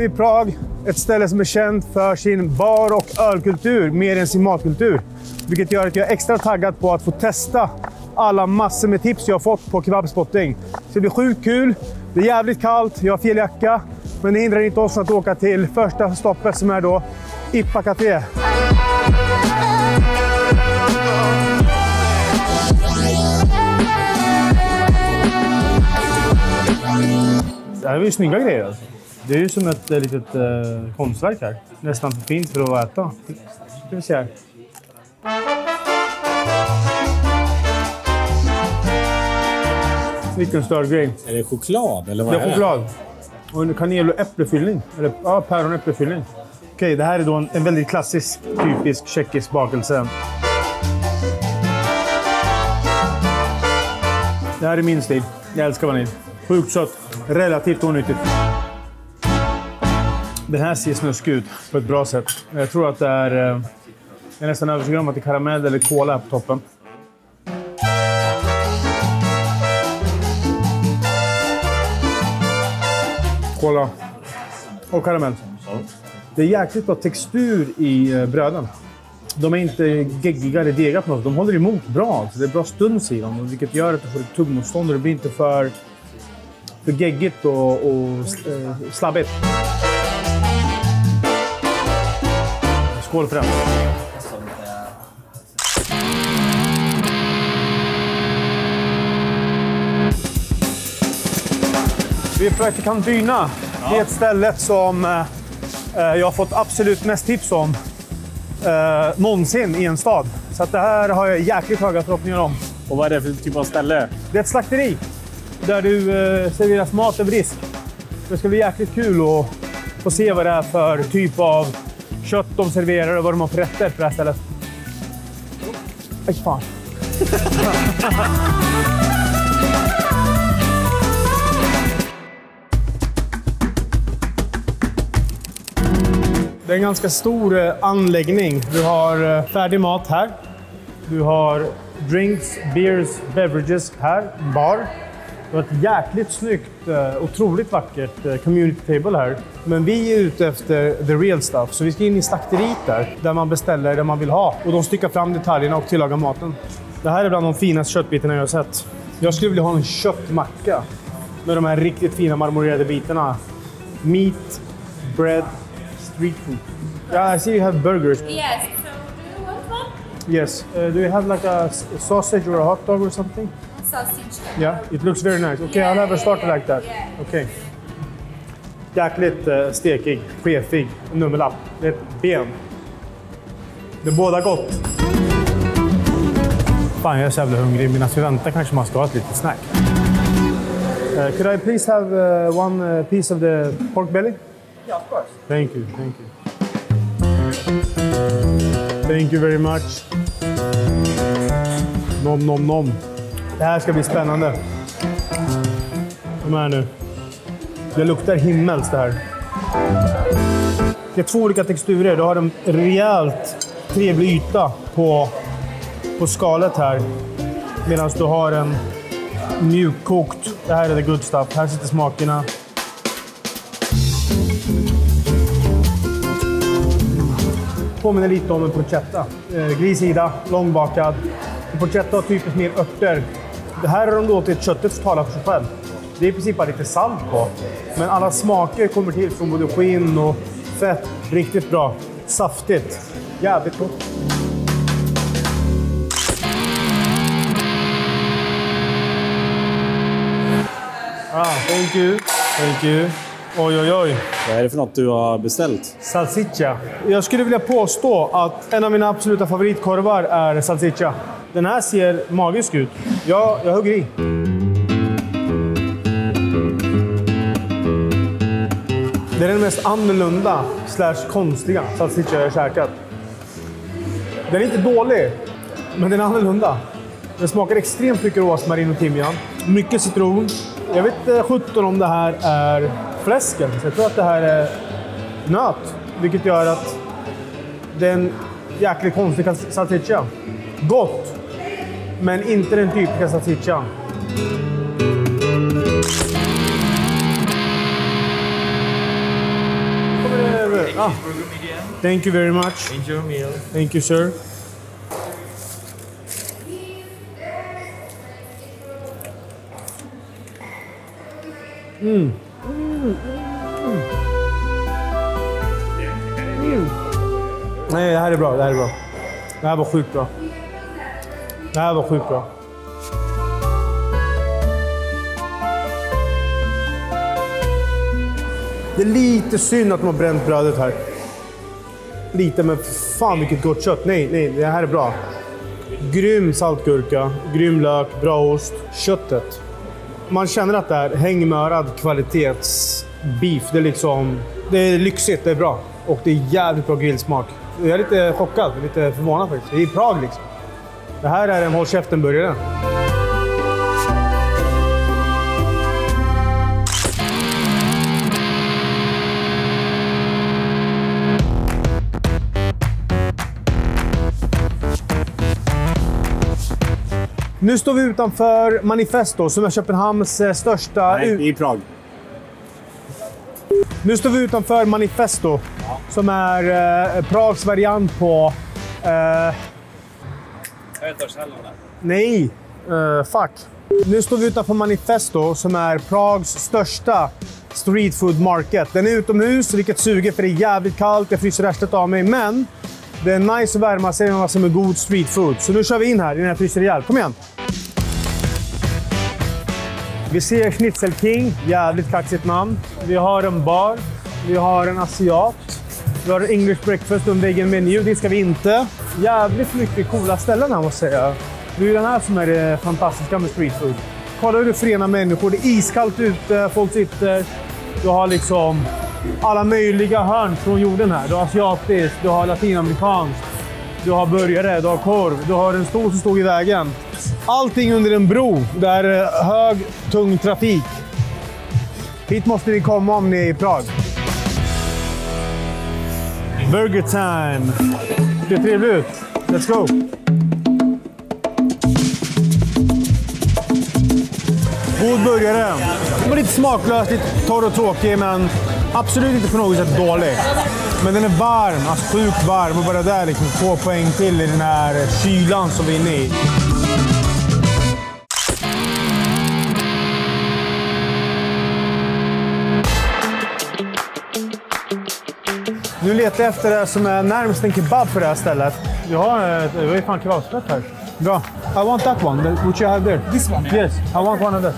vi i Prag. Ett ställe som är känt för sin bar- och ölkultur mer än sin matkultur. Vilket gör att jag är extra taggad på att få testa alla massor med tips jag har fått på kebabspotting. Så det blir sjukt kul. Det är jävligt kallt, jag har fel jacka. Men det hindrar inte oss att åka till första stoppet som är då Ippa Café. Det här är ju snygga grejer alltså. Det är ju som ett litet konstverk här. Nästan för fint för att äta. Ska vi se här. Vilken större grej. Är det choklad eller vad är det? Det är choklad. Och en kanel- och äppelfyllning. Eller ja, päron- och äppelfyllning. Okej, det här är då en väldigt klassisk, typisk tjeckisk bakelse. Det här är min stil. Jag älskar vanilj. Sjukt sött. Relativt onyttigt. Den här ser snuskig ut på ett bra sätt. Jag tror att det är... Jag är nästan övertygad om att det är karamell eller kola på toppen. Kola. Och karamell. Det är jäkligt bra textur i bröden. De är inte geggiga eller dega på något. De håller emot bra. Så det är bra stuns i dem. Vilket gör att du får ett tuggmotstånd och det blir inte för geggigt och slabbigt. Skål för den. Vi är på väg till Kantyna. Det är ett ställe som jag har fått absolut mest tips om någonsin i en stad. Så att det här har jag jäkligt höga förhoppningar om. Och vad är det för typ av ställe? Det är ett slakteri där du serveras mat över disk. Det ska bli jäkligt kul att få se vad det är för typ av kött de serverar och vad de har för rätter på det här stället. Fan. Det är en ganska stor anläggning. Du har färdig mat här. Du har drinks, beers, beverages här. Bar. Du har ett jäkligt snyggt, otroligt vackert community table här. Men vi är ute efter the real stuff. Så vi ska in i slakteriet där man beställer det man vill ha. Och de styckar fram detaljerna och tillagar maten. Det här är bland de finaste köttbitarna jag har sett. Jag skulle vilja ha en köttmacka med de här riktigt fina marmorerade bitarna. Meat, bread, street food. Yeah, I see you have burgers. Yes, so do you want one? Yes. Do you have like a sausage or a hot dog or something? Sausage. Yeah, it looks very nice. Okay, I'll have a starter like that. Yeah. Okay. Jäkligt stekig, chefig, nummerlapp. Det är ett ben. Det är båda gott. Fan, jag är så jävla hungrig. Mina väntar kanske man ska ha ett litet snack. Could I please have one piece of the pork belly? Yeah, of course. Thank you, thank you. Thank you very much. Nom, nom, nom. Det här ska bli spännande. Kom här nu. Det luktar himmels det här. Det är två olika texturer. Du har en rejält trevlig yta på skalet här. Medan du har en mjukkokt. Det här är the good stuff. Här sitter smakerna. Påminner lite om en porchetta. Grissida, långbakad. En porchetta har typiskt mer örter. Det här har de låtit köttet tala för sig själv. Det är i princip bara lite salt på. Men alla smaker kommer till från både skinn och fett. Riktigt bra. Saftigt. Jävligt gott. Thank you. Thank you. Oj, oj, oj. Vad är det för något du har beställt? Salsiccia. Jag skulle vilja påstå att en av mina absoluta favoritkorvar är salsiccia. Den här ser magisk ut. Jag hugger i. Det är den mest annorlunda / konstiga salsiccia jag har käkat. Den är inte dålig, men den är annorlunda. Den smakar extremt mycket rosmarin och timjan. Mycket citron. Jag vet 17 om det här är fläsken. Så jag tror att det här är nöt. Vilket gör att det är en jäkligt konstig salsiccia. Gott, men inte den typiska salsiccia. cheeseburger medium. Thank you very much. Enjoy your meal. Thank you, sir. Nej, det här är bra. Det här är bra. Det här var sjukt bra. Det här var sjukt bra. Det är lite synd att de har bränt brödet här. Lite, men fan vilket gott kött. Nej, det här är bra. Grym saltgurka, grym lök, bra ost. Köttet. Man känner att det är hängmörad kvalitetsbeef. Det är liksom, det är lyxigt, det är bra. Och det är jävligt bra grillsmak. Jag är lite chockad, lite förvånad faktiskt. Det är i Prag liksom. Det här är en håll käften-burgare. Nu står vi utanför Manifesto som är Köpenhamns största... Nej, i Prag. Nu står vi utanför Manifesto som är Prags variant på... Nej, fuck. Nu står vi utanför Manifesto som är Prags största street food market. Den är utomhus, vilket suger för det är jävligt kallt. Jag fryser resten av mig, men det är nice att värma sig med vad som är god street food. Så nu kör vi in här innan jag fryser ihjäl. Kom igen! Vi ser Schnitzel King, jävligt kaxigt namn. Vi har en bar, vi har en asiat. Vi har English breakfast och en vegan menu, det ska vi inte. Jävligt mycket coola ställen här måste jag säga. Det är ju den här som är det fantastiska med street food. Kolla hur det förenar människor, det är iskallt ute, folk sitter. Du har liksom alla möjliga hörn från jorden här. Du har asiatiskt, du har latinamerikanskt. Du har burgare, du har korv, du har en stol som stod i vägen. Allting under en bro där hög, tung trafik. Hit måste ni komma om ni är i Prag. Burger time. Det är trevligt ut. Let's go. God burgare. Det var lite smaklös, lite torr och tråkig, men absolut inte på något sätt dålig. Men den är varm, alltså sjukt varm. Och bara där liksom 2 poäng till i den här kylan som vi är inne i. Nu letar jag efter det som är närmast en kebab på det här stället. Vi har ju fan kebabsprätt här. Bra. I want that one. Which you have there? This one? Yeah. Yes, I want one of that.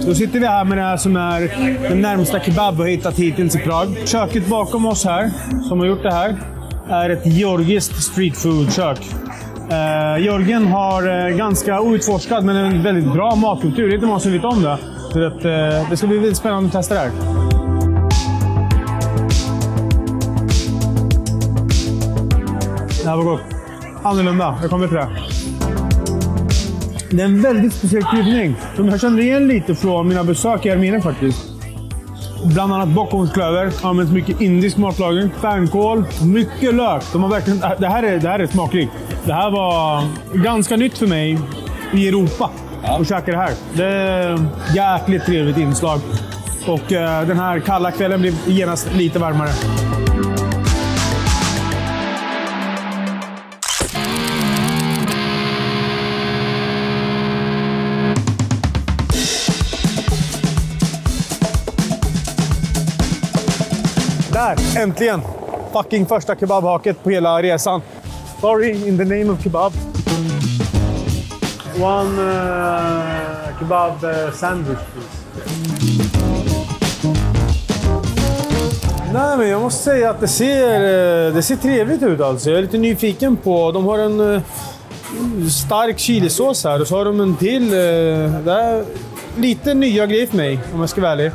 Då sitter vi här med det här som är den närmsta kebab vi har hittat hittills i Prag. Köket bakom oss här, som har gjort det här, är ett georgiskt street food-kök. Georgien har ganska outforskad men en väldigt bra matkultur. Det är inte många som vet om det. Så att, det ska bli väldigt spännande att testa det här. Det här var gott. Annorlunda, jag kommer till det. Det är en väldigt speciell kryddning som jag känner igen lite från mina besök i Armenien faktiskt. Bland annat bockhornsklöver, används mycket indisk matlagning, färnkål, mycket lök. De har verkligen, det här är smakrikt. Det här var ganska nytt för mig i Europa att käka det här. Det är jäkligt trevligt inslag. Och den här kalla kvällen blir genast lite varmare. Där, äntligen! Fucking första kebabhaket på hela resan. Sorry, in the name of kebab. One kebab sandwich, please. Nej, men jag måste säga att det ser trevligt ut alltså. Jag är lite nyfiken på... De har en stark chilisås här och så har de en till... det är lite nya grejer för mig, om jag ska vara ärlig.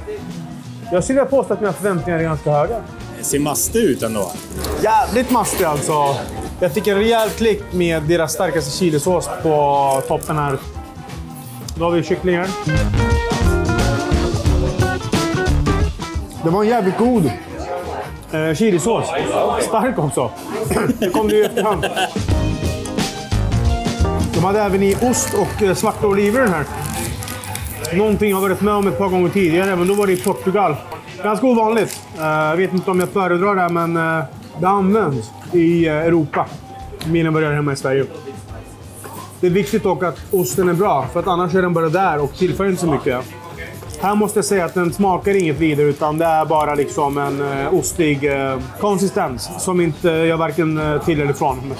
Jag skulle vilja påstå att mina förväntningar är ganska höga. Det ser mastig ut ändå. Jävligt mastig alltså. Jag fick en rejäl klick med deras starkaste chilisås på toppen här. Då har vi kycklingen. Det var en jävligt god chilisås. Stark också. Det kom det i efterhand. hade även i ost och svarta oliver den här. Någonting jag har varit med om ett par gånger tidigare, men då var det i Portugal. Ganska ovanligt. Jag vet inte om jag föredrar det, men det används i Europa. Mina börjar hemma i Sverige. Det är viktigt dock att osten är bra, för att annars är den bara där och tillför inte så mycket. Här måste jag säga att den smakar inget vidare, utan det är bara liksom en ostig konsistens som inte jag varken till eller från.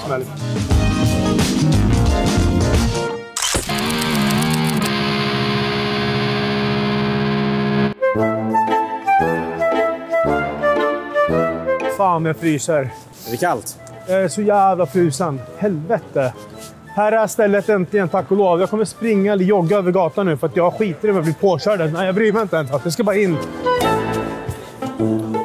Fan, jag fryser. Är det kallt? Jag är så jävla frusen. Helvete. Här är stället äntligen, tack och lov. Jag kommer springa eller jogga över gatan nu för att jag skiter i att bli påkörd. Nej, jag bryr mig inte ens. Jag ska bara in.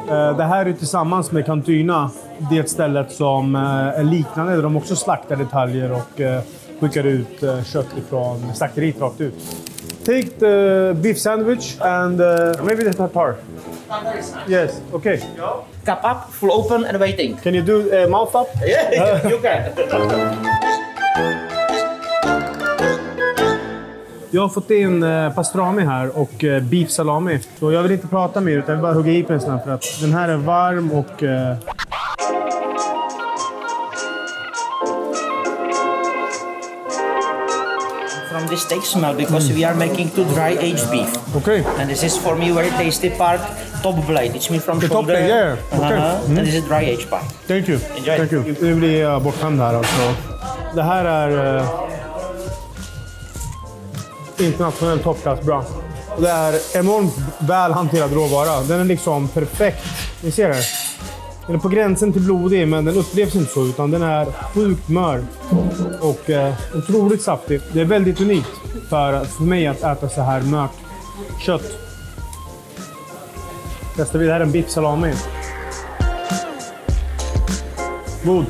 Det här är tillsammans med Cantyna det stället som är liknande. Där de också slaktar detaljer och skickar ut kött ifrån slakteriet rakt ut. Take the beef sandwich and maybe the tartar. Yes, okay. Cup up, full open and waiting. Can you do mouth up? Yeah, you can. Jag har fått in pastrami här och beef salami. Så jag vill inte prata mer utan jag vill bara hugga i på en sån för att den här är varm och... From this steak smell because we are making two dry aged beef. Okay. And this is for me very tasty part, top blade. It's me from The top shoulder. blade, yeah. Okay. And this is dry aged part. Thank you. Enjoy. Thank you. Nu blir jag bortskämd här alltså. Det här är internationellt toppklass bra. Det är enormt väl hanterad råvara. Den är liksom perfekt. Ni ser det. Den är på gränsen till blodig, men den upplevs inte så, utan den är sjukt mör och otroligt saftig. Det är väldigt unikt för mig att äta så här mört kött. Testar vi det här en beef salami. God.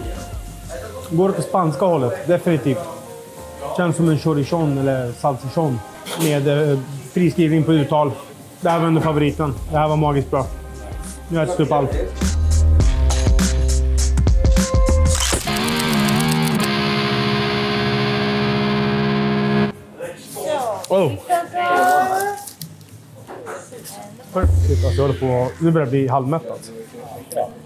Går åt det spanska hållet, definitivt. Känns som en chorichon eller salsichon med friskrivning på uttal. Det här var ändå favoriten. Det här var magiskt bra. Nu har jag ätit upp allt. Oh. Shit, alltså jag håller på. Nu börjar det bli halvmättat.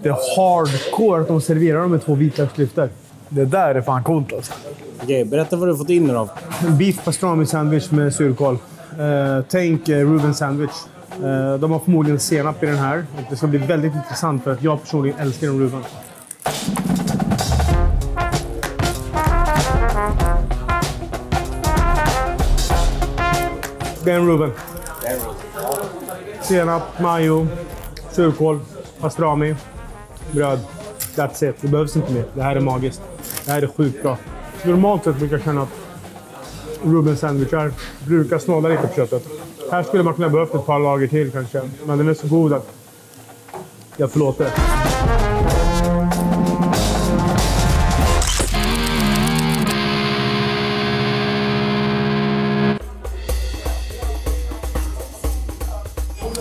Det är hardcore att de serverar dem med 2 vitlöksklyftor. Det där är fan coolt alltså. Okej, berätta vad du har fått in då. Beef pastrami sandwich med surkål. Tänk Reuben sandwich. De har förmodligen senap i den här. Och det ska bli väldigt intressant för att jag personligen älskar en Reuben. Det är en Reuben. Senap, mayo, surkål, pastrami, bröd. That's it. Det behövs inte mer. Det här är magiskt. Det här är sjukt bra. Normalt sett brukar jag känna att Reuben sandwichar brukar snåla lite på köttet. Här skulle man kunna behövt ett par lager till kanske. Men den är så god att jag förlåter.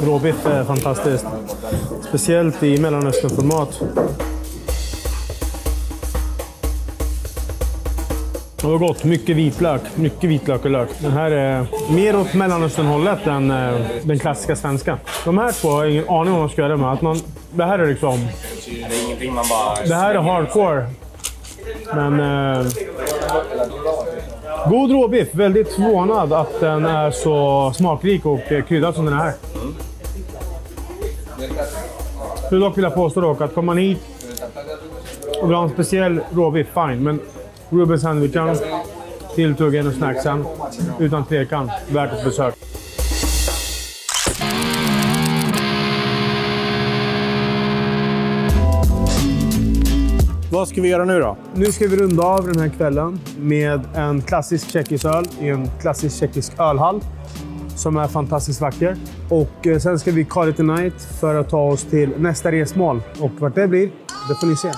Råbiff är fantastiskt. Speciellt i Mellanöstern-format. Det var gott. Mycket vitlök. Mycket vitlök och lök. Den här är mer åt Mellanöstern-hållet än den klassiska svenska. De här två har jag ingen aning om vad man ska göra med. Att det här är liksom... Det är ingenting man bara... Det här är hardcore. Men... god råbiff. Väldigt förvånad att den är så smakrik och kryddad som den är här. Skulle dock vilja påstå dock att kommer man hit och vill ha en speciell råbiff, fine. Men Reuben sandwichen, tilltuggen och snacksen, utan tvekan, värt ett besök. Vad ska vi göra nu då? Nu ska vi runda av den här kvällen med en klassisk tjeckisk öl i en klassisk tjeckisk ölhall som är fantastiskt vacker. Och sen ska vi call it a night för att ta oss till nästa resmål. Och vart det blir, det får ni se.